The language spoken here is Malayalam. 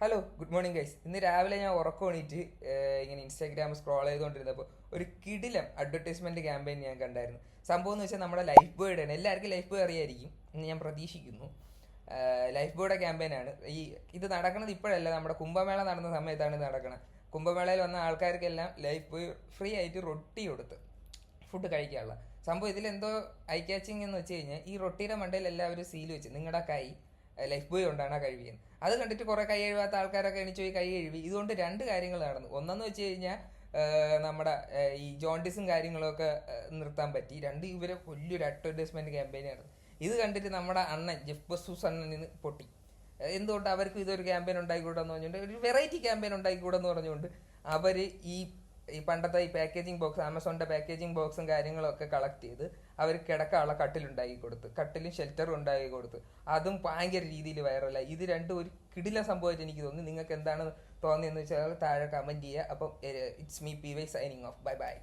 Hello, good morning guys. ഇന്ന് രാവിലെ ഞാൻ ഉറക്കം എണീറ്റ് ഇങ്ങനെ ഇൻസ്റ്റാഗ്രാം സ്ക്രോൾ ചെയ്തുകൊണ്ടിരുന്നപ്പോൾ ഒരു കിടിലം അഡ്വർടൈസ്മെന്റ് ക്യാമ്പയിൻ ഞാൻ കണ്ടായിരുന്നു. സംഭവം എന്ന് വെച്ചാൽ നമ്മുടെ ലൈഫ് ബോയുടെ ആണ്. എല്ലാവർക്കും ലൈഫ് ബോയ് അറിയായിരിക്കും എന്ന് ഞാൻ പ്രതീക്ഷിക്കുന്നു. ലൈഫ് ബോയുടെ ക്യാമ്പയിനാണ്. ഇത് നടക്കുന്നത് ഇപ്പോഴല്ല, നമ്മുടെ കുംഭമേള നടന്ന സമയത്താണ് ഇത് നടക്കുന്നത്. കുംഭമേളയിൽ വന്ന ആൾക്കാർക്കെല്ലാം ലൈഫ് ബോയ് ഫ്രീ ആയിട്ട് റൊട്ടി കൊടുത്ത് ഫുഡ് കഴിക്കാനുള്ള സംഭവം. ഇതിലെന്തോ ഐ ക്യാച്ചിങ് എന്ന് വെച്ച് കഴിഞ്ഞാൽ ഈ റൊട്ടിയുടെ മണ്ടയിൽ എല്ലാവരും സീൽ വെച്ച് നിങ്ങളുടെ കൈ ലൈഫ് ബോയ് കൊണ്ടാണ് കഴിയുന്നത്. അത് കണ്ടിട്ട് കുറെ കൈ എഴുവാത്ത ആൾക്കാരൊക്കെ എണിച്ചു പോയി കൈ എഴുതി. ഇതുകൊണ്ട് രണ്ട് കാര്യങ്ങൾ നടന്നു. ഒന്നെന്ന് വെച്ച് കഴിഞ്ഞാൽ നമ്മുടെ ഈ ജോണ്ടിസും കാര്യങ്ങളൊക്കെ നിർത്താൻ പറ്റി. രണ്ട്, ഇവരെ വലിയൊരു അഡ്വർടൈസ്മെന്റ് ക്യാമ്പയിനാണ്. ഇത് കണ്ടിട്ട് നമ്മുടെ അണ്ണൻ ജെഫ് ബസൂസ് അണ്ണന് പൊട്ടി. എന്തുകൊണ്ട് അവർക്ക് ഇതൊരു ക്യാമ്പയിൻ ഉണ്ടായിക്കൂടെന്ന് പറഞ്ഞുകൊണ്ട്, ഒരു വെറൈറ്റി ക്യാമ്പയിൻ ഉണ്ടായിക്കൂടെന്ന് പറഞ്ഞുകൊണ്ട് അവർ ഈ ഈ പണ്ടത്തെ ഈ പാക്കേജിങ് ബോക്സ്, ആമസോണിന്റെ പാക്കേജിങ് ബോക്സും കാര്യങ്ങളൊക്കെ കളക്ട് ചെയ്ത് അവർ കിടക്കാനുള്ള കട്ടിലുണ്ടാക്കി കൊടുത്ത്, കട്ടിലും ഷെൽറ്ററും ഉണ്ടാക്കി കൊടുത്ത്. അതും ഭയങ്കര രീതിയിൽ വൈറലായി. ഇത് രണ്ടും ഒരു കിടില സംഭവമായിട്ട് എനിക്ക് തോന്നി. നിങ്ങൾക്ക് എന്താണ് തോന്നിയെന്ന് വെച്ചാൽ താഴെ കമന്റ് ചെയ്യുക. അപ്പം it's me P Y signing off. Bye by.